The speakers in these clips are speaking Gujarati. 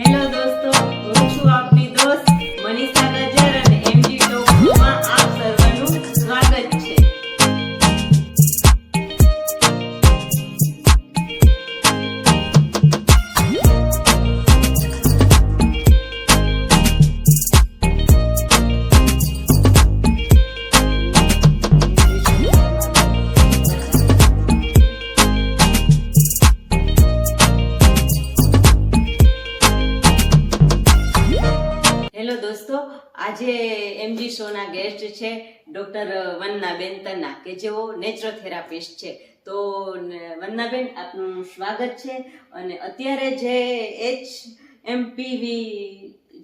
હેલો દોસ્તો, હું છું આપની દોસ્ત મનીષા ગજર અને એમજી ટોકમાં આપ સર્વનું સ્વાગત છે. હેલો દોસ્તો, આજે એમજી શોના ગેસ્ટ છે ડોક્ટર વંદનાબેન તન્ના કે જેઓ નેચરોથેરાપિસ્ટ છે. તો વંદનાબેન, આપનું સ્વાગત છે. અને અત્યારે જે HMPV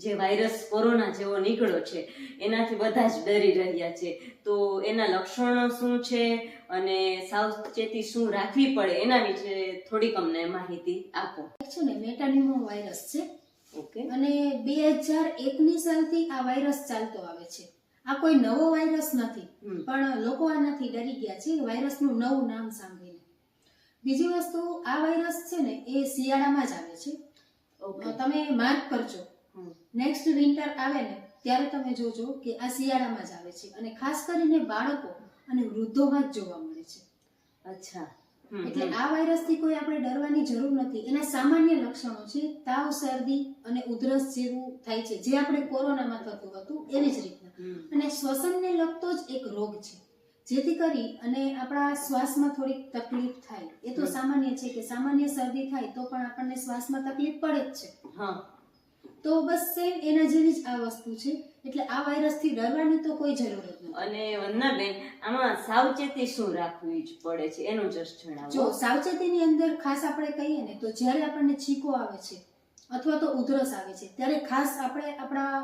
જે વાયરસ કોરોના જેવો નીકળ્યો છે એનાથી બધા જ ડરી રહ્યા છે. તો એના લક્ષણો શું છે અને સાવચેતી શું રાખવી પડે એના વિશે થોડીક અમને માહિતી આપો. છે ને મેટાન્યુમો વાયરસ છે. ઓકે. અને 2001ની સાલથી આ વાયરસ ચાલતો આવે છે. આ કોઈ નવો વાયરસ નથી, પણ લોકો આનાથી ડરી ગયા છે વાયરસનું નવું નામ સાંભળીને. બીજી વસ્તુ, આ વાયરસ છે ને એ શિયાળામાં જ આવે છે. તમે માર્ક કરજો, નેક્સ્ટ વિન્ટર આવે ને ત્યારે તમે જોજો કે આ શિયાળામાં જ આવે છે અને ખાસ કરીને બાળકો અને વૃદ્ધોમાં જ જોવા મળે છે. અચ્છા. એટલે આ વાયરસથી કોઈ આપણે ડરવાની જરૂર નથી. એના સામાન્ય લક્ષણો છે તાવ, શરદી અને ઉધરસ જેવું થાય છે, જે આપણે કોરોનામાં થતું હતું એવી જ રીતના. અને શ્વસનને લગતો જ એક રોગ છે, જેથી કરી અને આપણા શ્વાસમાં થોડીક તકલીફ થાય. એ તો સામાન્ય છે કે સામાન્ય શરદી થાય તો પણ આપણને શ્વાસમાં તકલીફ પડે જ છે. તો બસ સેમ એના જેવી જ આ વસ્તુ છે. એટલે આ વાયરસથી ડરવાની તો કોઈ જરૂર જ નથી. અને વંદનાબેન, આમાં સાવચેતી શું રાખવી જ પડે છે એનું જસ્ટ જણાવો. જો સાવચેતીની અંદર ખાસ આપણે કહીએ ને તો જ્યારે આપણને છીકો આવે છે અથવા તો ઉધરસ આવે છે ત્યારે ખાસ આપણે આપણા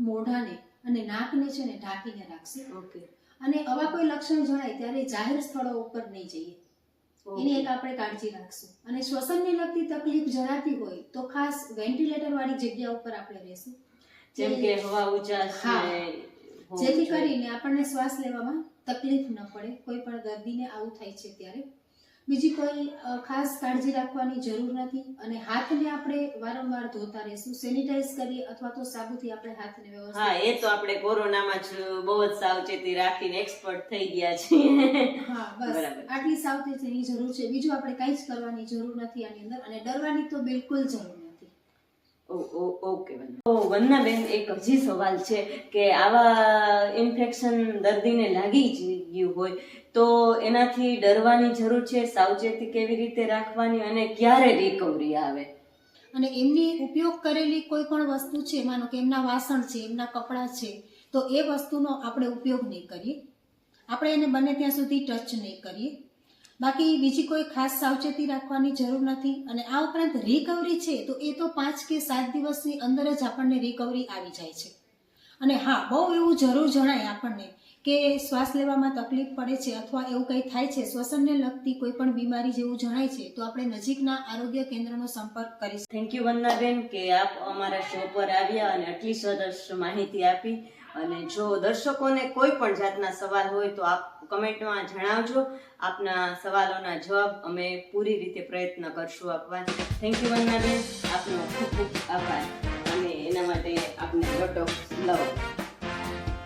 મોઢાને અને નાકને છે ને ઢાંકીને રાખશે. ઓકે. અને આવા કોઈ લક્ષણ જણાય ત્યારે જાહેર સ્થળો ઉપર નહીં જઈએ, એની એક આપણે કાળજી રાખશું. અને શ્વસનને લગતી તકલીફ જણાતી હોય તો ખાસ વેન્ટિલેટર વાળી જગ્યા ઉપર આપણે રહેશું, જેમ કે હવા ઉજાસ ને જેથી કરીને આપણને શ્વાસ લેવામાં તકલીફ ન પડે. કોઈ પણ દર્દીને આવું થાય છે ત્યારે બીજી કોઈ ખાસ કાળજી રાખવાની જરૂર નથી. અને હાથને આપણે વારંવાર ધોતા રહેશું, સેનિટાઈઝ કરીએ અથવા તો સાબુથી આપણે હાથને વ્યવસ્થિત. હા, એ તો આપણે કોરોનામાં જ બહુ જ સાવચેતી રાખીને એક્સપર્ટ થઈ ગયા છીએ. હા, બસ આટલી સાવચેતીની જરૂર છે. બીજું આપણે કંઈ જ કરવાની જરૂર નથી આની અંદર, અને ડરવાની તો બિલકુલ જરૂર નથી. ઓકે. તો વંદનાબેન, એક હજી સવાલ છે કે આવા ઇન્ફેક્શન દર્દીને લાગી ગયું હોય તો એનાથી ડરવાની જરૂર છે, સાવચેતી કેવી રીતે રાખવાની અને ક્યારે રિકવરી આવે? અને એમની ઉપયોગ કરેલી કોઈ પણ વસ્તુ છે, માનો કે એમના વાસણ છે, એમના કપડાં છે, તો એ વસ્તુનો આપણે ઉપયોગ નહીં કરીએ. આપણે એને બને ત્યાં સુધી ટચ નહીં કરીએ. બાકી બીજી કોઈ ખાસ સાવચેતી રાખવાની જરૂર નથી. અને આ ઉપરાંત રિકવરી છે તો એ તો 5 કે 7 દિવસની અંદર જ આપણને રિકવરી આવી જાય છે. અને હા, બહુ એવું જરૂર જણાય આપણને કે શ્વાસ લેવામાં તકલીફ પડે છે અથવા એવું કંઈ થાય છે, શ્વસનને લગતી કોઈ પણ બીમારી જેવું જણાય છે, તો આપણે નજીકના આરોગ્ય કેન્દ્રનો સંપર્ક કરીશું. થેન્ક યુ વંદનાબેન કે આપ અમારા શો પર આવ્યા અને આટલી સરસ માહિતી આપી. અને જો દર્શકોને કોઈ પણ જાતના સવાલ હોય તો આપ કમેન્ટમાં જણાવજો. આપના સવાલોના જવાબ અમે પૂરી રીતે પ્રયત્ન કરશું આપવા. થેન્ક યુ વંદનાબેન, આપનો ખૂબ ખૂબ આભાર અને એના માટે આપને lot of love.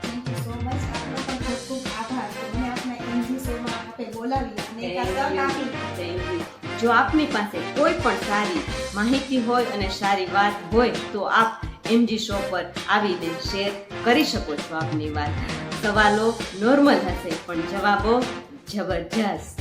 Thank you so much. આપનો પણ ખૂબ ખૂબ આભાર કે મને આપના એમજી શોમાં આપે બોલાવી અને એક આ તક આપી. Thank you. જો આપની પાસે કોઈ પણ સારી માહિતી હોય અને સારી વાત હોય તો આપ એમજી શો પર આવીને શેર કરી શકો છો આપની વાત. સવાલો નોર્મલ હશે પણ જવાબો જબરજસ્ત.